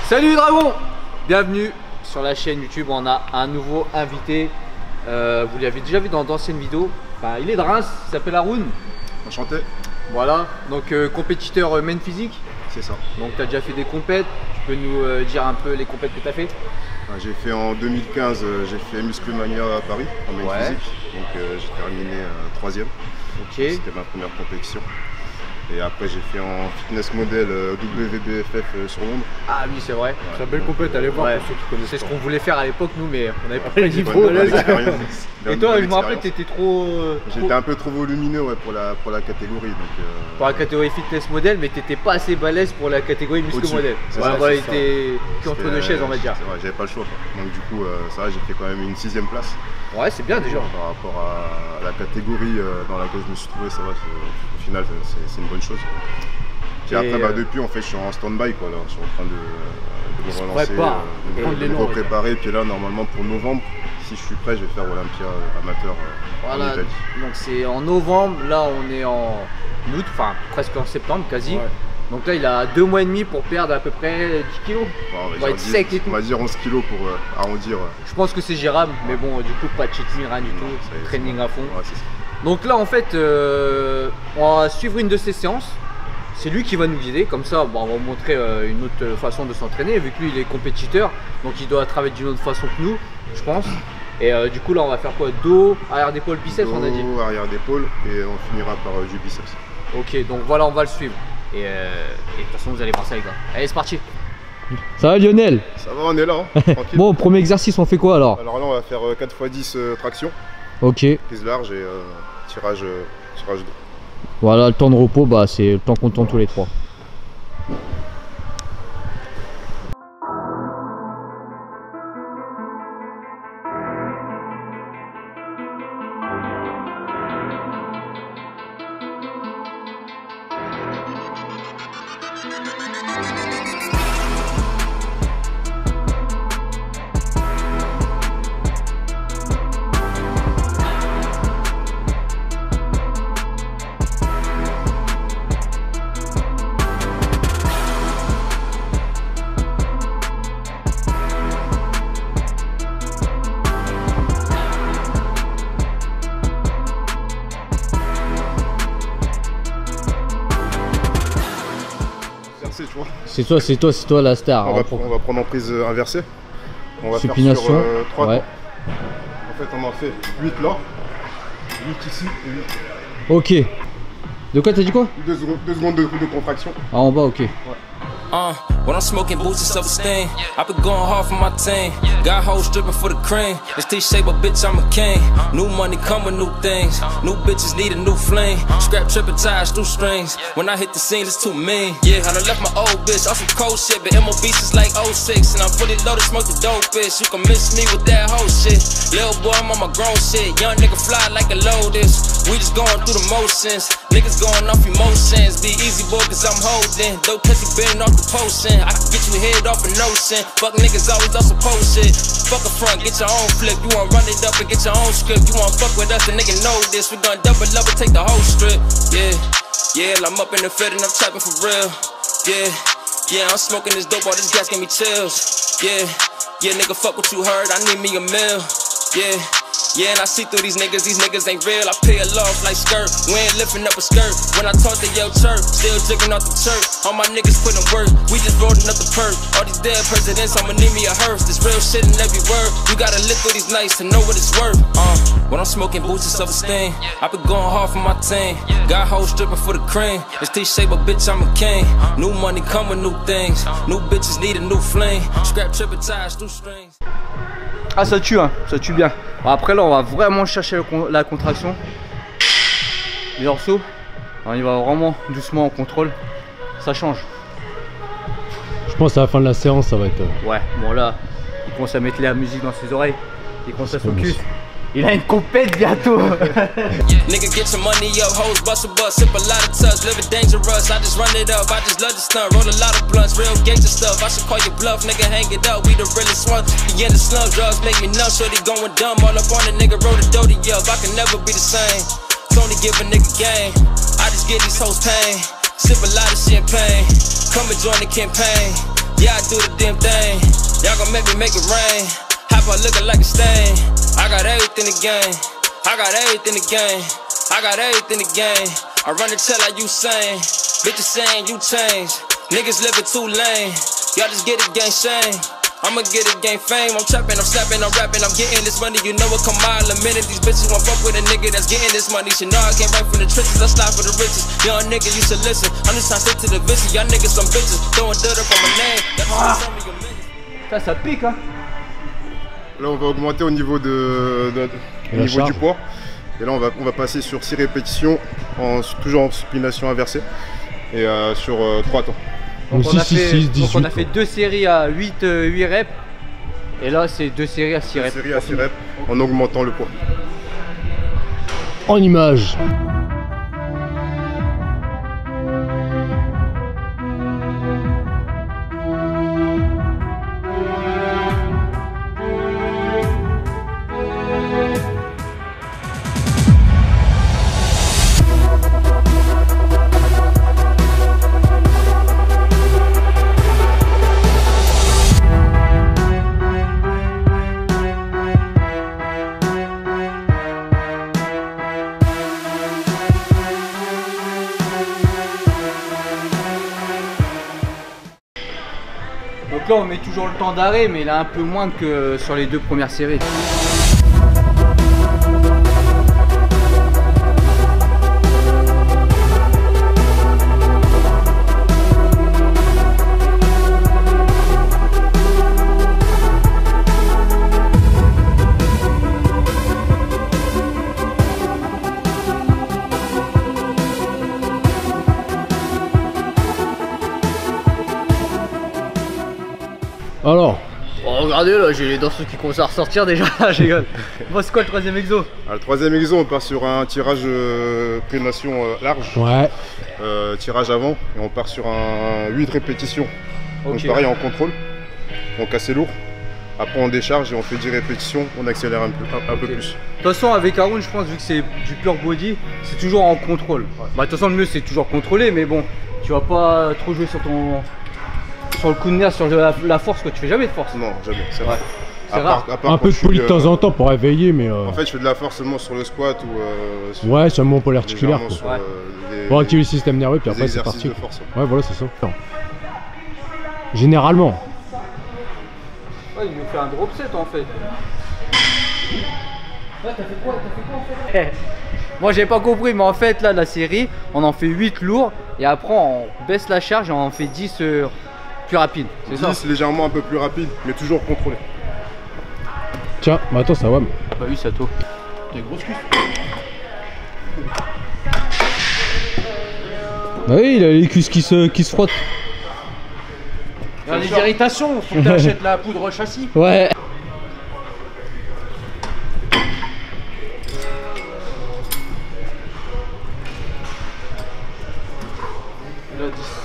Salut les dragons, bienvenue sur la chaîne YouTube. On a un nouveau invité. Vous l'avez déjà vu dans d'anciennes vidéos. Enfin, il est de Reims, il s'appelle Haroun. Enchanté. Voilà, donc compétiteur main physique. C'est ça. Donc tu as déjà fait des compètes. Tu peux nous dire un peu les compètes que tu as fait? J'ai fait en 2015, j'ai fait Musclemania à Paris en main physique. Donc j'ai terminé 3ème. Ok. C'était ma première compétition. Et après j'ai fait en fitness model WBFF sur Londres. Ah oui, c'est vrai. C'est une belle compète, allez voir pour ceux qui connaissent. C'est ce qu'on voulait faire à l'époque nous, mais on n'avait pas le niveau. Et toi, je me rappelle, tu étais trop... J'étais un peu trop volumineux pour la catégorie. Donc, pour la catégorie fitness model, mais tu n'étais pas assez balèze pour la catégorie muscle model. Voilà, il était entre deux chaises, on va dire. C'est vrai, j'avais pas le choix. Donc du coup, ça va, j'ai fait quand même une 6ème place. Ouais, c'est bien déjà. Par rapport à la catégorie dans laquelle je me suis trouvé, ça va, au final, c'est une bonne chose. Puis après, depuis, en fait, je suis en stand-by, quoi. Là. Je suis en train de me relancer, de me repréparer. Puis là, normalement, pour novembre, si je suis prêt, je vais faire Olympia amateur en Italie. Donc c'est en novembre, là on est en août, enfin presque en septembre, quasi. Ouais. Donc là, il a 2 mois et demi pour perdre à peu près 10 kilos. On va être sec et tout. On va dire 11 kilos pour arrondir. Je pense que c'est gérable, mais bon, du coup, pas de cheating, rien du tout. Training à fond. Ouais, c'est ça. Donc là, en fait, on va suivre une de ses séances. C'est lui qui va nous guider. Comme ça, on va vous montrer une autre façon de s'entraîner. Vu que lui, il est compétiteur, donc il doit travailler d'une autre façon que nous, je pense. Et du coup, là, on va faire quoi? Dos, arrière d'épaule, biceps, on a dit. Dos, arrière d'épaule, et on finira par du biceps. Ok, donc voilà, on va le suivre. Et de toute façon, vous allez voir ça, les gars. Allez, c'est parti. Ça va, Lionel? Ça va, on est là, hein, tranquille. Bon, premier exercice, on fait quoi alors? Alors là, on va faire 4x10 traction. Ok. Prise large et tirage dos. Voilà, le temps de repos, c'est le temps qu'on tourne tous les 3. C'est toi la star. On va prendre en prise inversée. On va supination. Faire sur 3 ouais. En fait, on en fait 8 là, 8 ici et 8. Ok. De quoi t'as dit quoi? 2 secondes de contraction. Ah, en bas, ok. Ouais. When I'm smoking boots and self-esteem, I've been going hard for my team. Got hoes stripping for the cream. It's T-shape, but bitch, I'm a king. New money come with new things. New bitches need a new flame. Scrap tripping ties through strings. When I hit the scene, it's too mean. Yeah, I done left my old bitch on some cold shit, but MOB since like 06. And I'm fully loaded, smoke the dope bitch. You can miss me with that whole shit. Little boy, I'm on my grown shit. Young nigga fly like a Lotus. We just going through the motions. Niggas going off emotions. Be easy boy, cause I'm holding. Though Tessie been off the potion. I can get you head off a notion. Fuck niggas always on some post shit. Fuck a front, get your own flip. You wanna run it up and get your own script. You wanna fuck with us, the nigga know this. We gon' double up and take the whole strip. Yeah, I'm up in the fit and I'm trapping for real. Yeah, I'm smoking this dope, all this gas give me chills. Yeah, nigga, fuck what you heard, I need me a meal. Yeah, and I see through these niggas ain't real. I pay a loss like skirt, we ain't lifting up a skirt. When I talk to your church, still jigging off the church. All my niggas putting work, we just rolling up the perk. All these dead presidents, I'ma need me a hearse. This real shit in every word, you gotta live through these nights to know what it's worth. When I'm smoking boots and self-esteem, I've been going hard for my team. Got hoes stripping for the cream. It's T-shape, but bitch, I'm a king. New money come with new things. New bitches need a new flame. Scrap tripping ties through strings. Ah, ça tue, hein, ça tue bien. Bon, après là, on va vraiment chercher la contraction. Les dorsaux, on y va vraiment doucement en contrôle. Ça change. Je pense à la fin de la séance, ça va être. Ouais, bon là, il commence à mettre la musique dans ses oreilles. Il commence à focus. Il a une compète bientôt. Nigga, get your money up, hoes bust a bus, sip a lot of touch, living dangerous. I just run it up, I just love the stunt, roll a lot of blunts, real gangster stuff. I should call you bluff, nigga, hang it up. We the realest ones. He in the slum, drugs make me numb, shorty going dumb. All up on the nigga, roll the doty up. I can never be the same. It's only give a nigga game. I just get these hoes pain. Sip a lot of champagne. Come and join the campaign. Yeah, I do the damn thing. Y'all gon' make me make it rain. Hop on looking like a stain. I got everything to gain. I got everything to gain. I got everything to gain. I run the tell like you sane. Bitches saying you change. Niggas living too lame. Y'all just get it gang shame. I'ma get it gang fame. I'm trapping, I'm slapping, I'm rapping, I'm getting this money. You know it come mile a minute. These bitches won't fuck with a nigga that's getting this money. She know I came right from the trenches. I slide for the riches. Young nigga, you should listen. I'm just trying to stick to the vision. Y'all niggas some bitches. Throwing dirt up on my name. Ça pique, hein. Là, on va augmenter au niveau, au niveau du poids. Et là, on va passer sur 6 répétitions, toujours en supination inversée. Et sur 3 temps. Donc on a fait 2 séries à 8 reps. Et là, c'est 2 séries à 6 reps. 2 séries à 6 reps en augmentant le poids. En image. Donc là on met toujours le temps d'arrêt, mais il a un peu moins que sur les 2 premières séries. Alors, oh, regardez là, j'ai les danseurs qui commencent à ressortir déjà. J'ai Moi, c'est quoi le 3e exo? Alors, le 3e exo, on part sur un tirage pré-nation large. Ouais. Tirage avant, et on part sur un 8 répétitions. Donc Okay. pareil en contrôle, donc assez lourd. Après on décharge et on fait 10 répétitions, on accélère un peu plus. De toute façon avec Haroun, je pense, vu que c'est du pure body, c'est toujours en contrôle. Ouais. Bah, de toute façon le mieux c'est toujours contrôlé, mais bon, tu vas pas trop jouer sur le coup de nerf, sur la force, quoi. Tu fais jamais de force. Non, jamais, c'est vrai. C'est rare. Un peu de poli de temps en temps pour réveiller, mais... En fait, je fais de la force seulement sur le squat ou... sur ouais, seulement pour l'articulaire. Pour activer le système nerveux, puis après c'est parti. Force, ouais, voilà, c'est ça. Généralement. Ouais, il nous fait un drop set en fait. Ouais, t'as fait quoi en fait? Moi j'ai pas compris, mais en fait là la série, on en fait 8 lourds et après on baisse la charge et on en fait 10 plus rapide. C'est ça? 10 légèrement un peu plus rapide, mais toujours contrôlé. Tiens, mais attends, ça va. Bah oui, Sato. T'as une grosse cuisse. Bah oui, il a les cuisses qui se frottent. Il y a des irritations, faut que tu achètes la poudre châssis. Ouais. Là, 10.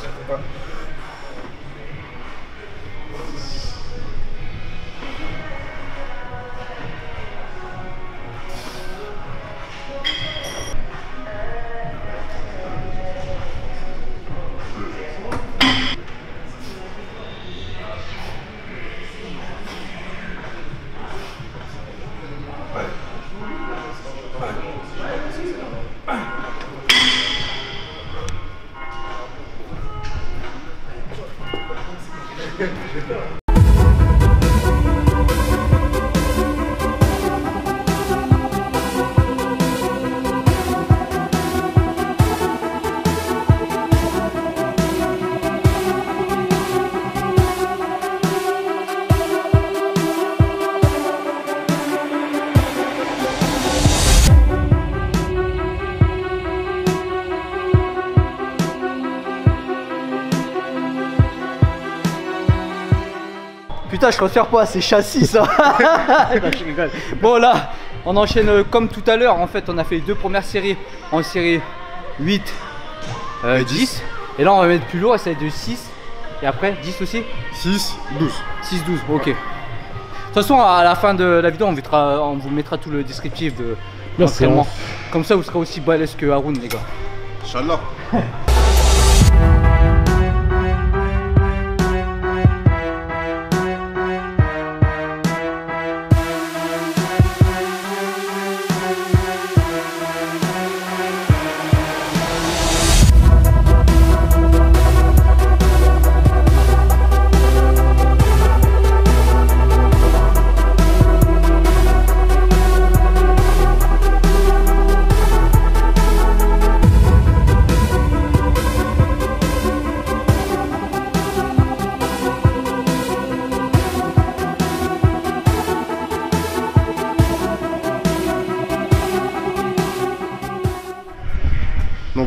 Putain, je préfère pas, c'est châssis ça. Non, je rigole. Bon là, on enchaîne comme tout à l'heure. En fait, on a fait les 2 premières séries en série 8, 10. Et là, on va mettre plus lourd, ça va être de 6. Et après, 10 aussi 6, 12. 6, 12, ok. De toute façon, à la fin de la vidéo, on vous mettra tout le descriptif de l'entraînement. Comme ça, vous serez aussi balèze que Haroun, les gars. Inch'Allah.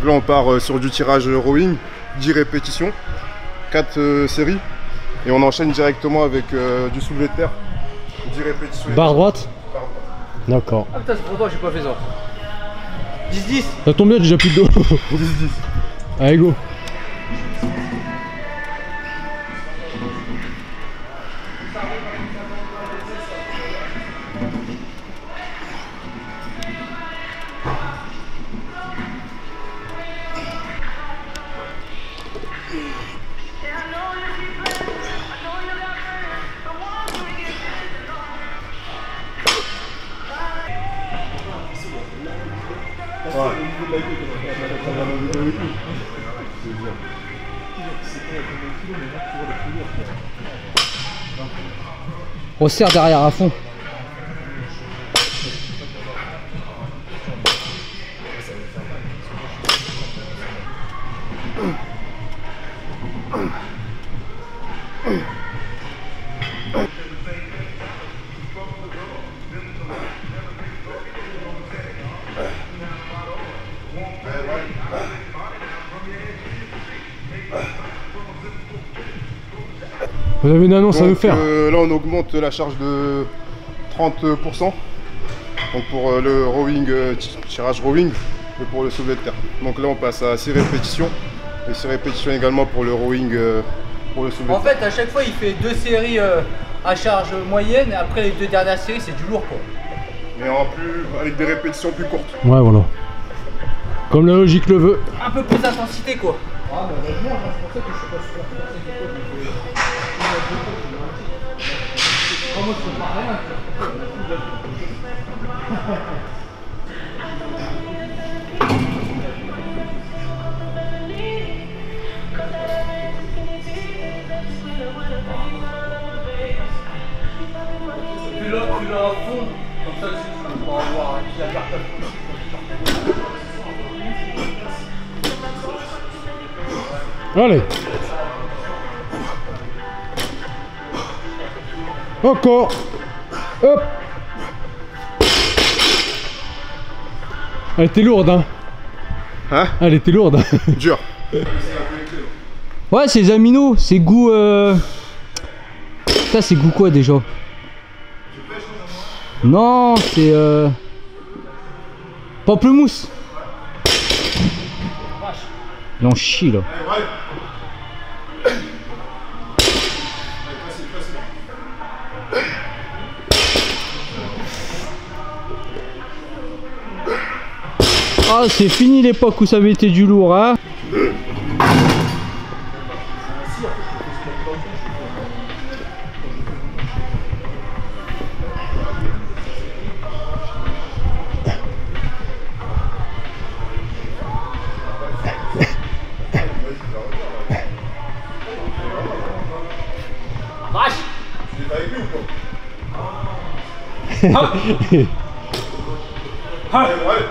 Donc là on part sur du tirage rowing, 10 répétitions, 4 séries. Et on enchaîne directement avec du soulevé de terre, 10 répétitions. Barre droite. D'accord. Ah putain, c'est pour toi que j'ai pas fait ça. 10-10. Ça tombe bien, j'ai déjà plus de dos. 10-10. Allez, go. Resserre derrière à fond. Vous avez une annonce à nous faire? Là on augmente la charge de 30%. Donc pour le rowing, tirage rowing et pour le soulevé de terre. Donc là on passe à 6 répétitions. Et 6 répétitions également pour le rowing, pour le soulevé de terre. En fait à chaque fois il fait 2 séries à charge moyenne et après les 2 dernières séries c'est du lourd quoi. Mais en plus avec des répétitions plus courtes. Ouais voilà. Comme la logique le veut. Un peu plus d'intensité quoi. Ah bah heureusement, c'est pour ça que je suis pas super forcé du coup. Moi je peux pas rien. Tu l'as à fond, comme ça tu peux pas avoir la carte. Allez. Encore. Hop. Elle était lourde hein. Hein? Elle était lourde. Dur. Ouais, c'est les aminos, c'est goût. Ça, c'est goût quoi déjà? Non, c'est. Pamplemousse. Il en chie là. Ah, c'est fini l'époque où ça avait été du lourd, hein.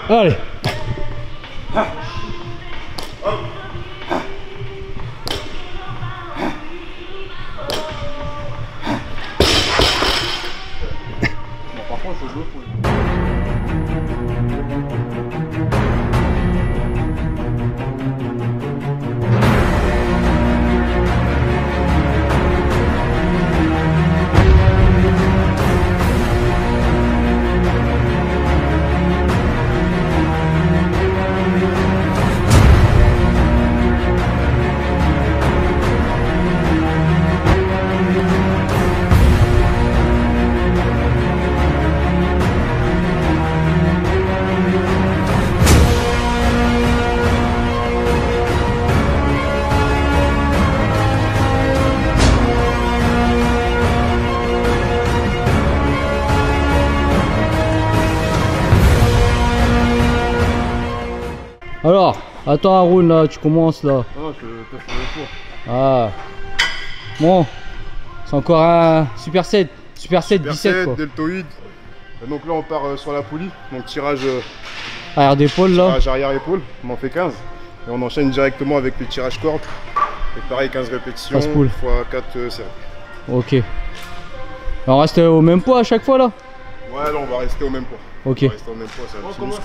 Allez. Par contre, il faut jouer pour Alors, attends Haroun là, tu commences là. Non, je te fais le tour. Ah. Bon. C'est encore un Super 7. Super 7, 17 quoi. Deltoïde. Donc là on part sur la poulie. Donc tirage, Arrière d'épaule là. tirage arrière épaule. On en fait 15. Et on enchaîne directement avec le tirage corde. Et pareil 15 répétitions Passe poule. fois 4 séries. Ok. On reste au même poids à chaque fois là? Ouais, là on va rester au même poids. Ok. On va rester au même poids, c'est un petit muscle.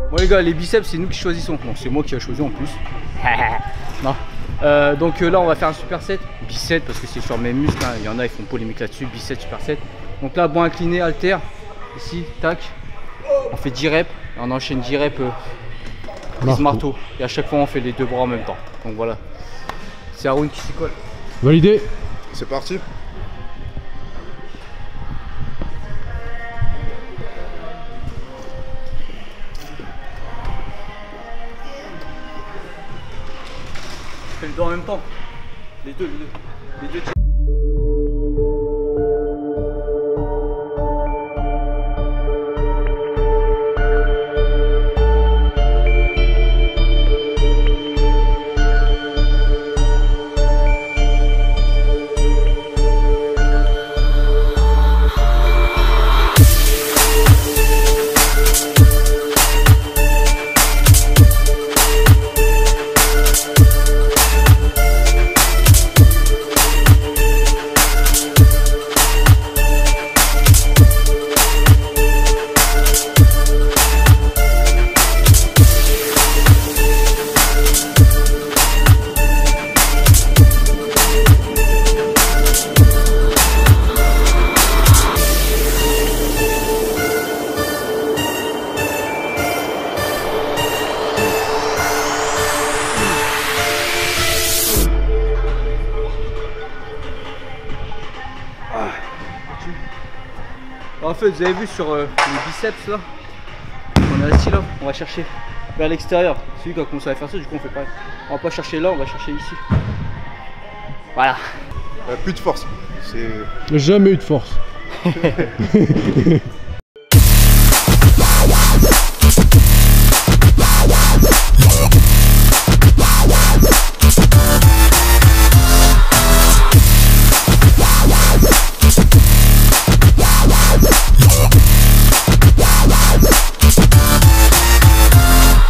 Bon les gars, les biceps c'est nous qui choisissons, donc c'est moi qui ai choisi en plus. Non. Donc là on va faire un superset, biceps parce que c'est sur mes muscles, hein. Il y en a ils font polémique là-dessus, biceps, superset. Donc là bon incliné, halter, ici, tac. On fait 10 reps, et on enchaîne 10 reps prise marteau. Et à chaque fois on fait les deux bras en même temps. Donc voilà. C'est Haroun qui s'y colle. Validé. C'est parti. Je fais les deux en même temps. Les deux. En fait, vous avez vu sur les biceps là, on est assis là, on va chercher vers l'extérieur. Celui qui a commencé à faire ça, du coup on fait pareil. On va pas chercher là, on va chercher ici. Voilà. Plus de force. Jamais eu de force.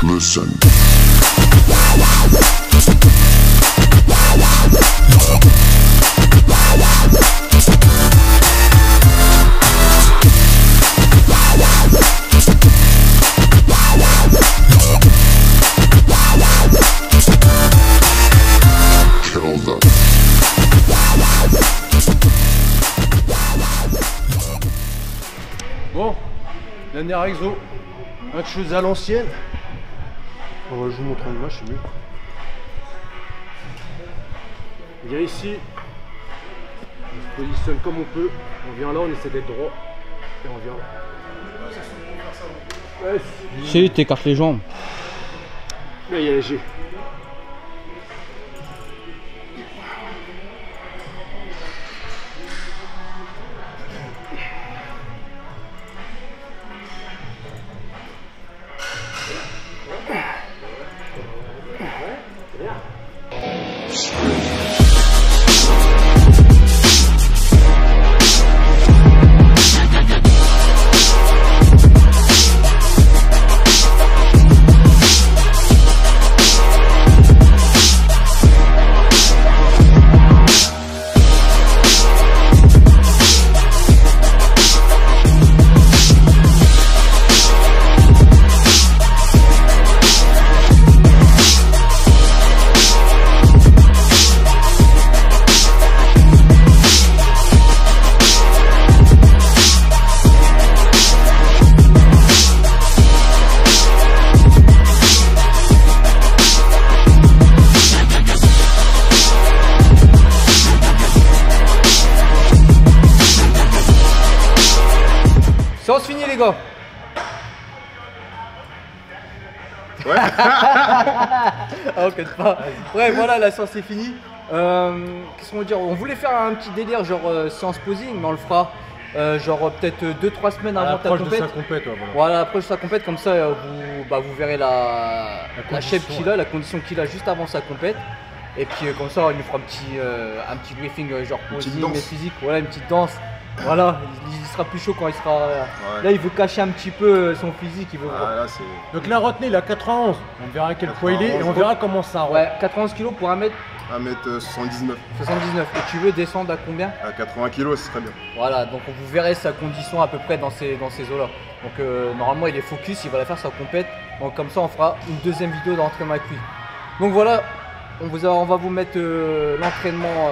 Listen. Kill them. Bon, dernier exo. Autre chose à l'ancienne. Je vous montre une image, c'est mieux. Il y a ici, on se positionne comme on peut. On vient là, on essaie d'être droit. Et on vient là. Ouais, Si, t'écartes les jambes. là, il y a léger. Ouais. Ah, ok, pas. Ouais, voilà, la séance est finie. Qu'est-ce qu'on veut dire? On voulait faire un petit délire, genre séance posing, mais on le fera genre peut-être 2-3 semaines avant ta compète. Voilà, approche de sa compète, comme ça vous verrez la shape qu'il a, la condition qu'il a juste avant sa compète. Et puis comme ça, il nous fera un petit briefing genre posing, mais physique, voilà, une petite danse. Voilà, il sera plus chaud quand il sera. Là, il veut cacher un petit peu son physique. Il veut donc là, retenez, il a 91. On verra à quel poids il est et on verra comment ça rentre. Ouais, 91 kg pour 1m. 1m79. 79. Et tu veux descendre à combien? À 80 kg, c'est très bien. Voilà, donc vous verrez sa condition à peu près dans ces eaux-là. Donc normalement, il est focus, il va la faire sa compète. Donc comme ça, on fera une deuxième vidéo d'entraînement avec lui. Donc voilà. On va vous mettre l'entraînement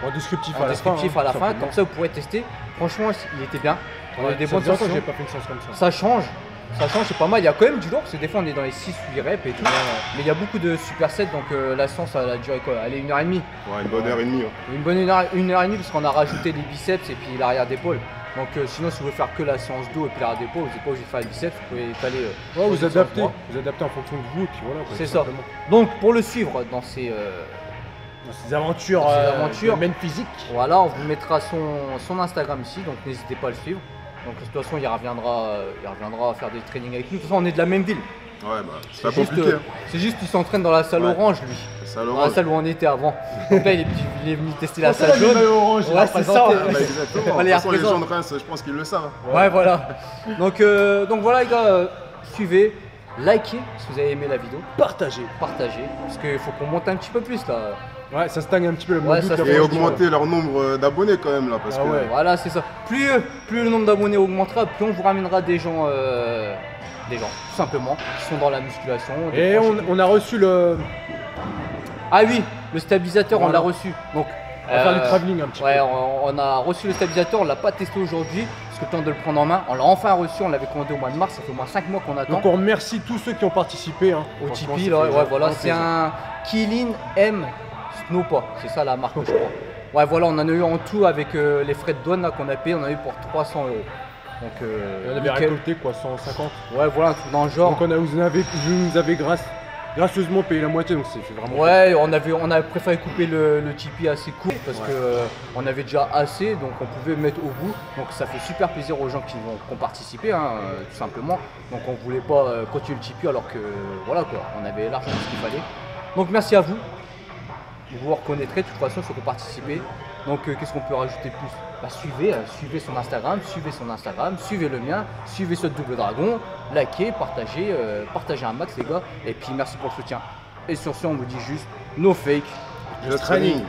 en descriptif à la fin, comme ça vous pourrez tester. Franchement, il était bien. On a des bonnes sensations. J'ai pas fait une séance comme ça. Ça change, c'est pas mal. Il y a quand même du lourd, parce que des fois on est dans les 6 ou 8 reps et tout. Mais il y a beaucoup de supersets, donc la séance elle a duré quoi? Allez, 1h30. Ouais, une bonne heure et demie. Une bonne 1h30 parce qu'on a rajouté les biceps et puis l'arrière d'épaule. Donc sinon, si vous voulez faire que la séance dos et puis l'arrière d'épaule, vous n'êtes pas obligé de faire les biceps, vous pouvez étaler. Vous adaptez en fonction de vous et puis voilà. C'est ça. Donc pour le suivre dans ces aventures même physiques. Voilà, on vous mettra son Instagram ici, donc n'hésitez pas à le suivre. Donc de toute façon, il reviendra faire des trainings avec nous. De toute façon, on est de la même ville. Ouais, bah, c'est pas compliqué. C'est juste qu'il s'entraîne dans la salle orange, lui. Dans la salle où on était avant. Donc là, il est venu tester la salle jaune. Orange, ouais, c'est ça. Exactement. De toute façon, les gens de Reims, je pense qu'ils le savent. Ouais, voilà. Donc voilà, les gars, suivez, likez si vous avez aimé la vidéo. Partagez. Parce qu'il faut qu'on monte un petit peu plus là. Ouais, ça stagne un petit peu le et augmenter leur nombre d'abonnés quand même là. Parce que... Voilà, c'est ça. Plus le nombre d'abonnés augmentera, plus on vous ramènera des gens, tout simplement, qui sont dans la musculation. Et on a reçu le... Ah oui, le stabilisateur, on l'a reçu. Donc, on va faire du travelling un petit peu. Ouais, on a reçu le stabilisateur, on l'a pas testé aujourd'hui, parce que le temps de le prendre en main. On l'a enfin reçu, on l'avait commandé au mois de mars, ça fait au moins 5 mois qu'on attend. Donc on remercie tous ceux qui ont participé. Au Tipeee, là, voilà, c'est un Kilin M Snowpa, c'est ça la marque, je crois. Ouais, voilà, on en a eu en tout avec les frais de douane qu'on a payé, on a eu pour 300 €. Donc, on avait récolté quoi, 150. Ouais, voilà, un truc dans le genre. Donc vous nous avez gracieusement payé la moitié, donc c'est vraiment. Ouais, on avait préféré couper le Tipeee assez court parce que on avait déjà assez, donc on pouvait mettre au bout. Donc ça fait super plaisir aux gens qui ont participé, tout simplement. Donc on voulait pas continuer le Tipeee alors que voilà quoi, on avait largement ce qu'il fallait. Donc merci à vous. Vous vous reconnaîtrez de toute façon ceux qui ont participé. Donc qu'est-ce qu'on peut rajouter plus? Bah, suivez son Instagram, suivez le mien, suivez ce Double Dragon, likez, partagez un max les gars, et puis merci pour le soutien. Et sur ce on vous dit juste no fake, just training.